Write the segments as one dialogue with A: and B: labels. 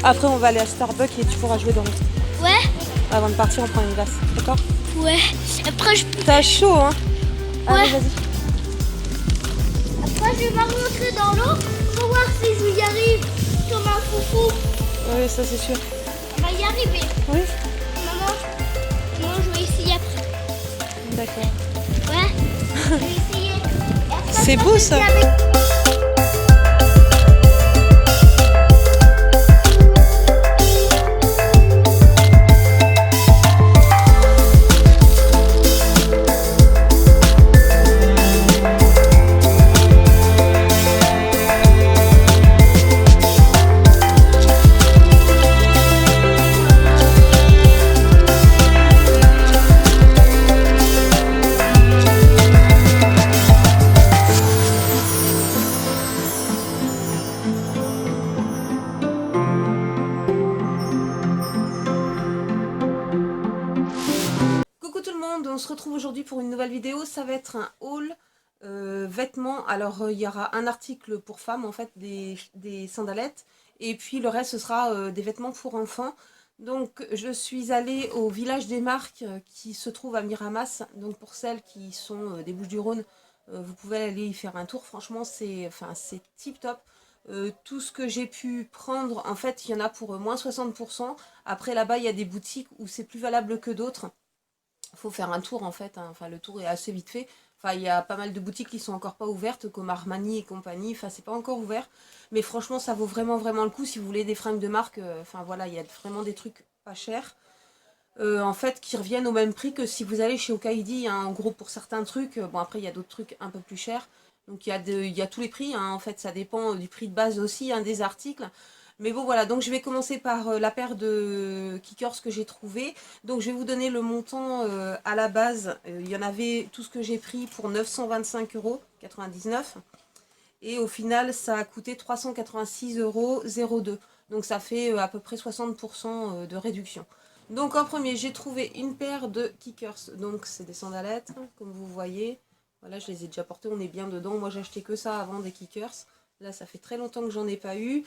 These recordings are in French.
A: Après, on va aller à Starbucks et tu pourras jouer dans le...
B: Ouais.
A: Avant de partir, on prend une glace, d'accord?
B: Ouais. Après,
A: T'as chaud, hein?
B: Ouais.
A: Allez, vas-y.
B: Après, je vais rentrer dans l'eau pour voir si je y arrive comme un foufou.
A: Oui, ça c'est sûr.
B: On va y arriver.
A: Oui?
B: Maman, je vais essayer après.
A: D'accord.
B: Ouais. Je vais essayer.
A: C'est beau ça. Coucou tout le monde, on se retrouve aujourd'hui pour une nouvelle vidéo. Ça va être un haul vêtements. Alors il y aura un article pour femmes, en fait, des sandalettes. Et puis le reste ce sera des vêtements pour enfants. Donc je suis allée au village des marques qui se trouve à Miramas. Donc pour celles qui sont des Bouches-du-Rhône, vous pouvez aller y faire un tour. Franchement c'est tip top. Tout ce que j'ai pu prendre, en fait il y en a pour moins 60%. Après là-bas il y a des boutiques où c'est plus valable que d'autres. Faut faire un tour en fait, hein. Enfin le tour est assez vite fait. Enfin il y a pas mal de boutiques qui sont encore pas ouvertes comme Armani et compagnie, enfin c'est pas encore ouvert. Mais franchement ça vaut vraiment le coup si vous voulez des fringues de marque. Enfin voilà, il y a vraiment des trucs pas chers. En fait qui reviennent au même prix que si vous allez chez Okaidi, hein, en gros pour certains trucs. Bon après il y a d'autres trucs un peu plus chers. Donc il y a tous les prix, hein. En fait ça dépend du prix de base aussi, hein, des articles. Mais bon voilà, donc je vais commencer par la paire de kickers que j'ai trouvé. Donc je vais vous donner le montant à la base. Il y en avait tout ce que j'ai pris pour 925,99 €. Et au final ça a coûté 386,02 €. Donc ça fait à peu près 60% de réduction. Donc en premier j'ai trouvé une paire de kickers. Donc c'est des sandalettes comme vous voyez. Voilà, je les ai déjà portées, on est bien dedans. Moi j'ai acheté que ça avant des kickers. Là ça fait très longtemps que j'en ai pas eu.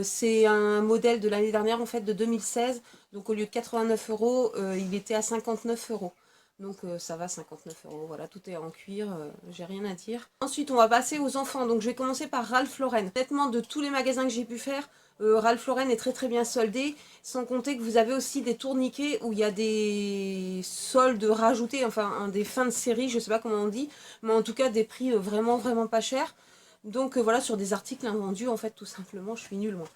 A: C'est un modèle de l'année dernière, en fait, de 2016. Donc au lieu de 89 €, il était à 59 €. Donc ça va, 59 €. Voilà, tout est en cuir, j'ai rien à dire. Ensuite, on va passer aux enfants. Donc je vais commencer par Ralph Lauren. Honnêtement, de tous les magasins que j'ai pu faire, Ralph Lauren est très bien soldé. Sans compter que vous avez aussi des tourniquets où il y a des soldes rajoutés, enfin des fins de série, je sais pas comment on dit. Mais en tout cas, des prix vraiment pas chers. Donc voilà, sur des articles invendus, en fait, tout simplement, je suis nulle, moi.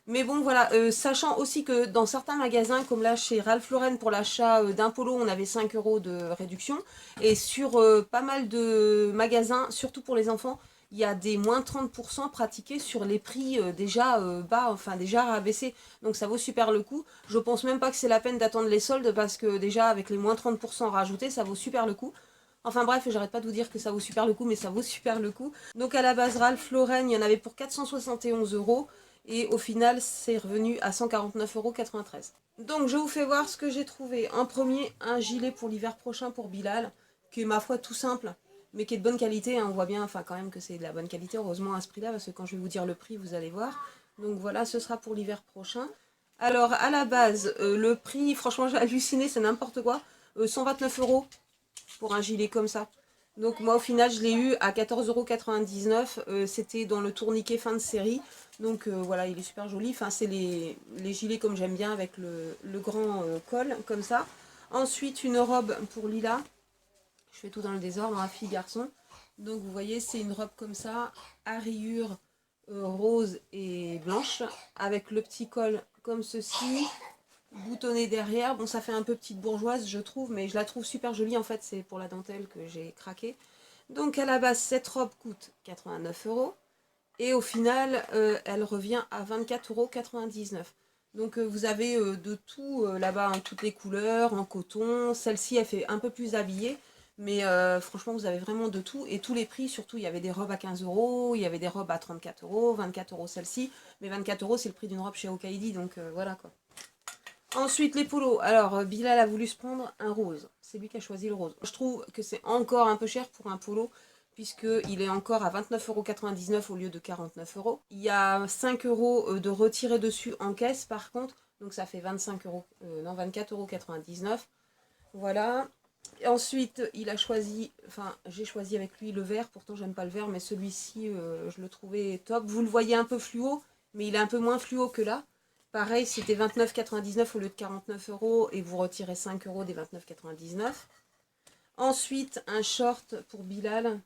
A: Mais bon, voilà, sachant aussi que dans certains magasins, comme là chez Ralph Lauren, pour l'achat d'un polo, on avait 5 € de réduction. Et sur pas mal de magasins, surtout pour les enfants, il y a des moins 30% pratiqués sur les prix déjà bas, enfin déjà rabaissés. Donc ça vaut super le coup. Je pense même pas que c'est la peine d'attendre les soldes parce que déjà avec les moins 30% rajoutés, ça vaut super le coup. Enfin bref, j'arrête pas de vous dire que ça vaut super le coup, mais ça vaut super le coup. Donc à la base, Ralph Lauren, il y en avait pour 471 €. Et au final, c'est revenu à 149,93 €. Donc je vous fais voir ce que j'ai trouvé. En premier, un gilet pour l'hiver prochain pour Bilal, qui est ma foi tout simple, mais qui est de bonne qualité, hein. On voit bien enfin quand même que c'est de la bonne qualité, heureusement à ce prix-là, parce que quand je vais vous dire le prix, vous allez voir. Donc voilà, ce sera pour l'hiver prochain. Alors à la base, le prix, franchement j'ai halluciné, c'est n'importe quoi. 129 € pour un gilet comme ça. Donc moi au final je l'ai eu à 14,99 €. C'était dans le tourniquet fin de série. Donc voilà, il est super joli. Enfin c'est les gilets comme j'aime bien avec le grand col comme ça. Ensuite une robe pour Lila. Je fais tout dans le désordre, hein, fille garçon. Donc vous voyez c'est une robe comme ça, à rayures rose et blanche, avec le petit col comme ceci, boutonné derrière. Bon ça fait un peu petite bourgeoise je trouve, mais je la trouve super jolie, en fait c'est pour la dentelle que j'ai craqué. Donc à la base cette robe coûte 89 € et au final elle revient à 24,99 €. Donc vous avez de tout là-bas, hein, toutes les couleurs en coton. Celle-ci elle fait un peu plus habillée, mais franchement vous avez vraiment de tout et tous les prix. Surtout il y avait des robes à 15 €, il y avait des robes à 34 €, 24 € celle-ci, mais 24 € c'est le prix d'une robe chez Okaidi, donc voilà quoi. Ensuite, les polos. Alors, Bilal a voulu se prendre un rose. C'est lui qui a choisi le rose. Je trouve que c'est encore un peu cher pour un polo puisqu'il est encore à 29,99 € au lieu de 49 €. Il y a 5 € de retirés dessus en caisse par contre, donc ça fait 25 €, non 24,99 €. Voilà. Et ensuite, il a choisi, enfin j'ai choisi avec lui le vert, pourtant j'aime pas le vert, mais celui-ci je le trouvais top. Vous le voyez un peu fluo, mais il est un peu moins fluo que là. Pareil, c'était 29,99 € au lieu de 49 € et vous retirez 5 € des 29,99 €. Ensuite, un short pour Bilal,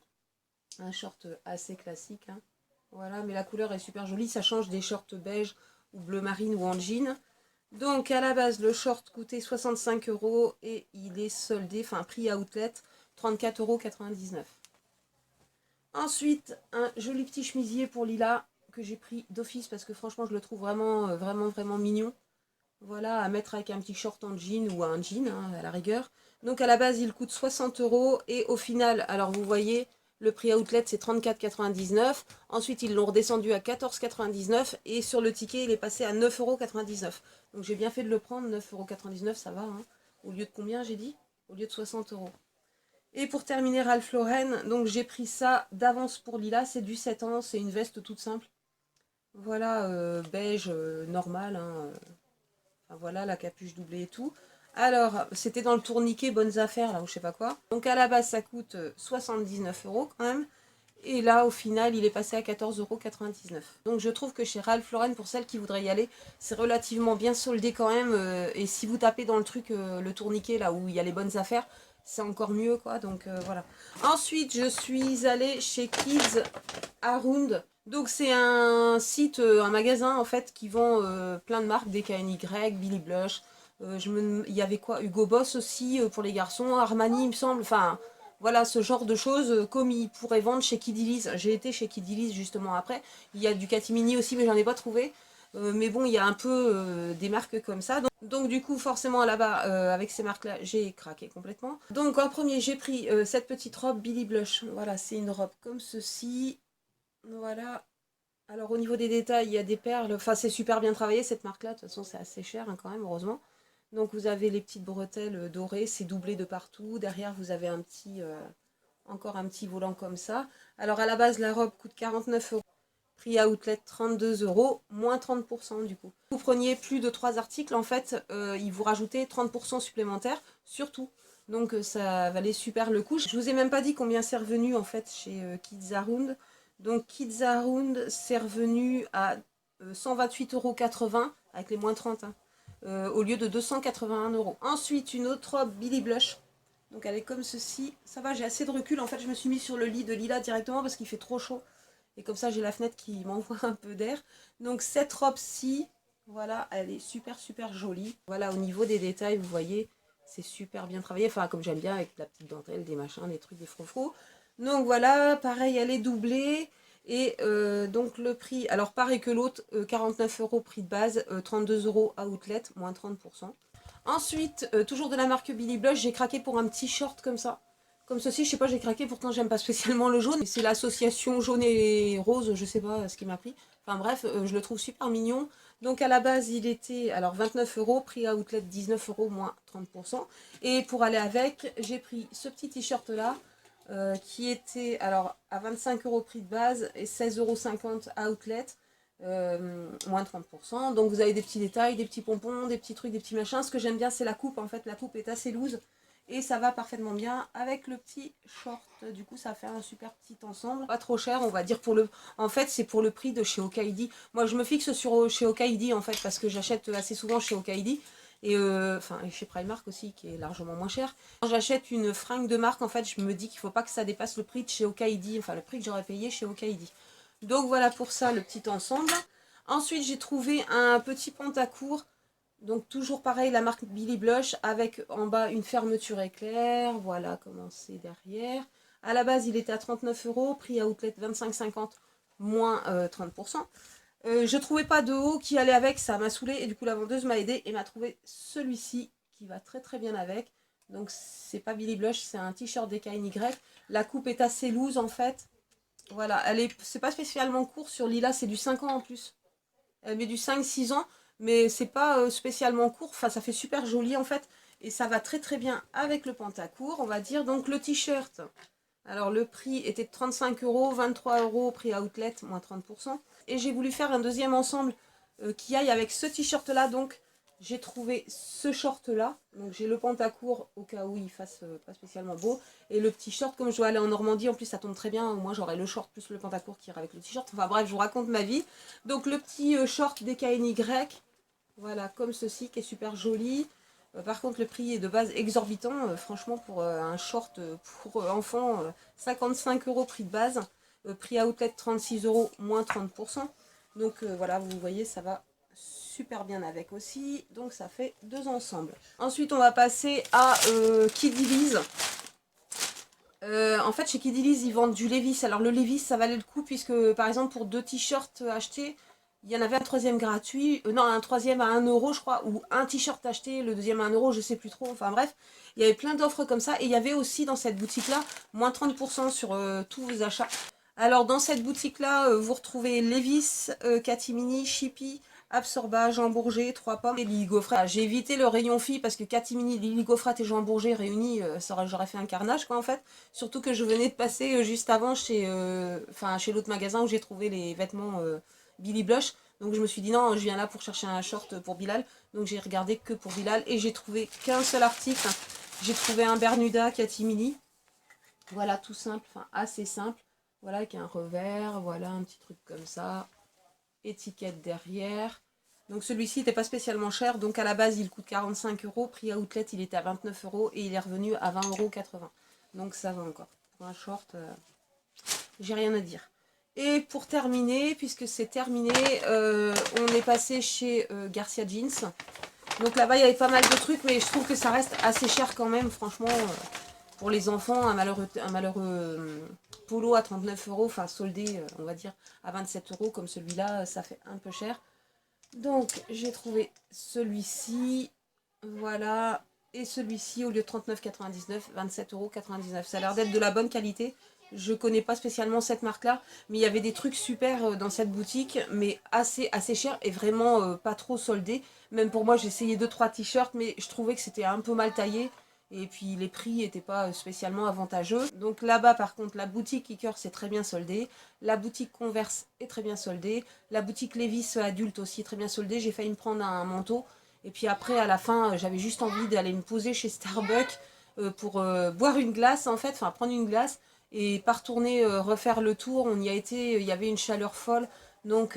A: un short assez classique, hein. Voilà, mais la couleur est super jolie, ça change des shorts beige ou bleu marine ou en jean. Donc à la base, le short coûtait 65 € et il est soldé, enfin prix outlet, 34,99 €. Ensuite, un joli petit chemisier pour Lila que j'ai pris d'office parce que franchement, je le trouve vraiment, vraiment mignon. Voilà, à mettre avec un petit short en jean ou un jean, hein, à la rigueur. Donc à la base, il coûte 60 € et au final, alors vous voyez, le prix outlet c'est 34,99 €. Ensuite, ils l'ont redescendu à 14,99 € et sur le ticket, il est passé à 9,99 €. Donc j'ai bien fait de le prendre, 9,99 €, ça va, hein. Au lieu de combien j'ai dit? Au lieu de 60 €. Et pour terminer, Ralph Lauren, donc j'ai pris ça d'avance pour Lila, c'est du 7 ans, c'est une veste toute simple. Voilà, beige, normal, hein, enfin, voilà, la capuche doublée et tout. Alors, c'était dans le tourniquet Bonnes Affaires, là, ou je sais pas quoi. Donc à la base, ça coûte 79 € quand même. Et là, au final, il est passé à 14,99 €. Donc je trouve que chez Ralph Lauren, pour celles qui voudraient y aller, c'est relativement bien soldé quand même. Et si vous tapez dans le truc, le tourniquet, là où il y a les bonnes affaires, c'est encore mieux, quoi. Donc voilà. Ensuite, je suis allée chez Kids Around. Donc c'est un site, un magasin en fait qui vend plein de marques, DKNY, Billy Blush, il y avait quoi, Hugo Boss aussi pour les garçons, Armani il me semble, enfin voilà ce genre de choses comme ils pourraient vendre chez Kiddilis. J'ai été chez Kiddilis justement après, il y a du Catimini aussi mais j'en ai pas trouvé. Mais bon, il y a un peu des marques comme ça. Donc du coup, forcément, là-bas, avec ces marques-là, j'ai craqué complètement. Donc en premier, j'ai pris cette petite robe Billy Blush. Voilà, c'est une robe comme ceci. Voilà. Alors au niveau des détails, il y a des perles. Enfin, c'est super bien travaillé cette marque-là. De toute façon, c'est assez cher hein, quand même, heureusement. Donc vous avez les petites bretelles dorées, c'est doublé de partout. Derrière, vous avez un petit, encore un petit volant comme ça. Alors à la base, la robe coûte 49 €. Prix à outlet 32 €, moins 30% du coup. Vous preniez plus de 3 articles, en fait, ils vous rajoutaient 30% supplémentaires sur tout. Donc ça valait super le coup. Je vous ai même pas dit combien c'est revenu en fait chez Kids Around. Donc Kids Around, c'est revenu à 128,80 € avec les moins 30 hein, au lieu de 281 €. Ensuite, une autre robe Billy Blush. Donc elle est comme ceci. Ça va, j'ai assez de recul. En fait, je me suis mis sur le lit de Lila directement parce qu'il fait trop chaud. Et comme ça, j'ai la fenêtre qui m'envoie un peu d'air. Donc cette robe-ci, voilà, elle est super jolie. Voilà, au niveau des détails, vous voyez, c'est super bien travaillé. Enfin, comme j'aime bien, avec la petite dentelle, des machins, des trucs, des froufrous. Donc voilà, pareil, elle est doublée. Et donc le prix, alors pareil que l'autre, 49 € prix de base, 32 € à outlet, moins 30%. Ensuite, toujours de la marque Billy Blush, j'ai craqué pour un petit short comme ça. Comme ceci, je sais pas, j'ai craqué, pourtant j'aime pas spécialement le jaune. C'est l'association jaune et rose, je sais pas ce qui m'a pris. Enfin bref, je le trouve super mignon. Donc à la base, il était alors 29 €, prix à outlet 19 € moins 30%. Et pour aller avec, j'ai pris ce petit t-shirt là, qui était alors à 25 € prix de base et 16,50 € à outlet. Moins 30%. Donc vous avez des petits détails, des petits pompons, des petits trucs, des petits machins. Ce que j'aime bien, c'est la coupe. En fait, la coupe est assez loose. Et ça va parfaitement bien avec le petit short. Du coup, ça fait un super petit ensemble. Pas trop cher, on va dire pour le... En fait, c'est pour le prix de chez Okaidi. Moi, je me fixe sur chez Okaidi, en fait, parce que j'achète assez souvent chez Okaidi. Et enfin, chez Primark aussi, qui est largement moins cher. Quand j'achète une fringue de marque, en fait, je me dis qu'il ne faut pas que ça dépasse le prix de chez Okaidi. Enfin, le prix que j'aurais payé chez Okaidi. Donc, voilà pour ça, le petit ensemble. Ensuite, j'ai trouvé un petit pantacourt. Donc toujours pareil, la marque Billy Blush avec en bas une fermeture éclair. Voilà comment c'est derrière. À la base, il était à 39 €, prix à outlet 25,50 moins 30%. Je trouvais pas de haut qui allait avec, ça m'a saoulé et du coup la vendeuse m'a aidé et m'a trouvé celui-ci qui va très bien avec. Donc c'est pas Billy Blush, c'est un t-shirt DKNY. La coupe est assez loose en fait. Voilà, c'est pas spécialement court sur Lila, c'est du 5 ans en plus. Elle met du 5-6 ans, mais c'est pas spécialement court. Enfin, ça fait super joli en fait. Et ça va très bien avec le pantacourt, on va dire. Donc le t-shirt, Alors le prix était de 35 €, 23 € prix outlet, moins 30%. Et j'ai voulu faire un deuxième ensemble qui aille avec ce t-shirt là, donc j'ai trouvé ce short là. Donc j'ai le pantacourt au cas où il fasse pas spécialement beau. Et le petit short, comme je dois aller en Normandie, en plus ça tombe très bien, au moins j'aurai le short plus le pantacourt qui ira avec le t-shirt. Enfin bref, je vous raconte ma vie. Donc le petit short DKNY, voilà, comme ceci, qui est super joli. Par contre, le prix est de base exorbitant. Franchement, pour un short pour enfants, 55 € prix de base. Prix outlet 36 €, moins 30%. Donc voilà, vous voyez, ça va super bien avec aussi. Donc ça fait deux ensembles. Ensuite, on va passer à Kidilies. En fait, chez Kidilies, ils vendent du Levi's. Alors le Levi's, ça valait le coup puisque, par exemple, pour 2 t-shirts achetés, il y en avait un troisième gratuit, non, un troisième à 1 € je crois, ou un t-shirt acheté, le deuxième à 1 €, je sais plus trop, enfin bref. Il y avait plein d'offres comme ça, et il y avait aussi dans cette boutique-là, moins 30% sur tous vos achats. Alors dans cette boutique-là, vous retrouvez Levi's, Catimini, Chippy, Absorba, Jean Bourget, 3 pommes et Lily Gaufrette. J'ai évité le rayon filles parce que Catimini, Lily Gaufrette et Jean Bourget réunis, j'aurais fait un carnage quoi en fait. Surtout que je venais de passer juste avant chez l'autre magasin où j'ai trouvé les vêtements Billy Blush. Donc je me suis dit non, je viens là pour chercher un short pour Bilal. Donc j'ai regardé que pour Bilal et j'ai trouvé qu'un seul article. J'ai trouvé un Bermuda Catimini. Voilà, tout simple, enfin assez simple. Voilà, avec un revers, voilà un petit truc comme ça. Étiquette derrière. Donc celui-ci n'était pas spécialement cher, donc à la base il coûte 45 €, prix outlet il était à 29 € et il est revenu à 20,80 €. Donc ça va encore. Pour un short, j'ai rien à dire. Et pour terminer, puisque c'est terminé, on est passé chez Garcia Jeans. Donc là-bas il y avait pas mal de trucs, mais je trouve que ça reste assez cher quand même, franchement. Pour les enfants, un malheureux polo à 39 €, enfin soldé, on va dire, à 27 € comme celui-là, ça fait un peu cher. Donc j'ai trouvé celui-ci, voilà, et celui-ci au lieu de 39,99, 27,99 €. Ça a l'air d'être de la bonne qualité. Je connais pas spécialement cette marque-là, mais il y avait des trucs super dans cette boutique, mais assez cher et vraiment pas trop soldé. Même pour moi, j'ai essayé 2-3 t-shirts, mais je trouvais que c'était un peu mal taillé. Et puis les prix n'étaient pas spécialement avantageux. Donc là-bas par contre la boutique Kicker c'est très bien soldé. La boutique Converse est très bien soldée. La boutique Levi's adulte aussi est très bien soldée. J'ai failli me prendre un manteau. Et puis après à la fin j'avais juste envie d'aller me poser chez Starbucks pour boire une glace en fait. Enfin prendre une glace et pas retourner refaire le tour. On y a été, il y avait une chaleur folle. Donc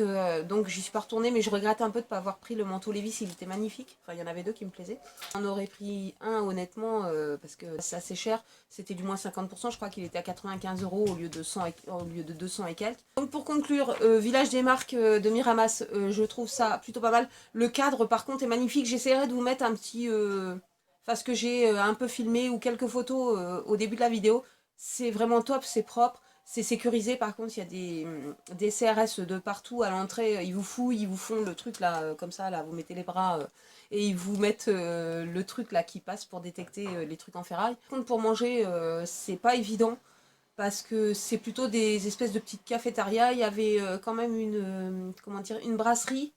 A: j'y suis pas retournée, mais je regrette un peu de ne pas avoir pris le manteau Levi's, il était magnifique. Enfin, il y en avait deux qui me plaisaient. On aurait pris un, honnêtement, parce que c'est assez cher. C'était du moins 50%, je crois qu'il était à 95 € au lieu de 200 et quelques. Donc pour conclure, Village des marques de Miramas, je trouve ça plutôt pas mal. Le cadre, par contre, est magnifique. J'essaierai de vous mettre un petit... Enfin, ce que j'ai un peu filmé ou quelques photos au début de la vidéo. C'est vraiment top, c'est propre. C'est sécurisé, par contre, il y a des CRS de partout à l'entrée. Ils vous fouillent, ils vous font le truc là, comme ça, là, vous mettez les bras et ils vous mettent le truc là qui passe pour détecter les trucs en ferraille. Par contre, pour manger, c'est pas évident parce que c'est plutôt des espèces de petites cafétérias. Il y avait quand même comment dire, une brasserie.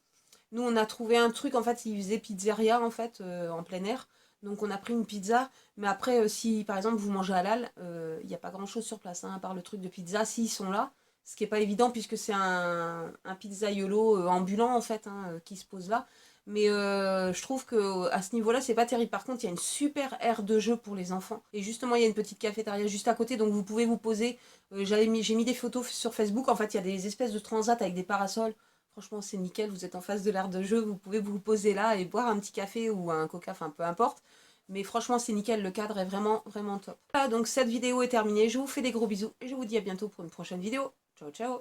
A: Nous, on a trouvé un truc, en fait, ils faisaient pizzeria, en fait, en plein air. Donc, on a pris une pizza. Mais après, si, par exemple, vous mangez halal, il n'y a pas grand-chose sur place, hein, à part le truc de pizza, s'ils sont là. Ce qui n'est pas évident, puisque c'est un pizzaiolo ambulant, en fait, hein, qui se pose là. Mais je trouve qu'à ce niveau-là, c'est pas terrible. Par contre, il y a une super aire de jeu pour les enfants. Et justement, il y a une petite cafétéria juste à côté, donc vous pouvez vous poser. J'ai mis des photos sur Facebook. En fait, il y a des espèces de transats avec des parasols. Franchement, c'est nickel, vous êtes en face de l'aire de jeu, vous pouvez vous poser là et boire un petit café ou un coca, enfin peu importe. Mais franchement, c'est nickel, le cadre est vraiment, vraiment top. Voilà, donc cette vidéo est terminée, je vous fais des gros bisous et je vous dis à bientôt pour une prochaine vidéo. Ciao, ciao!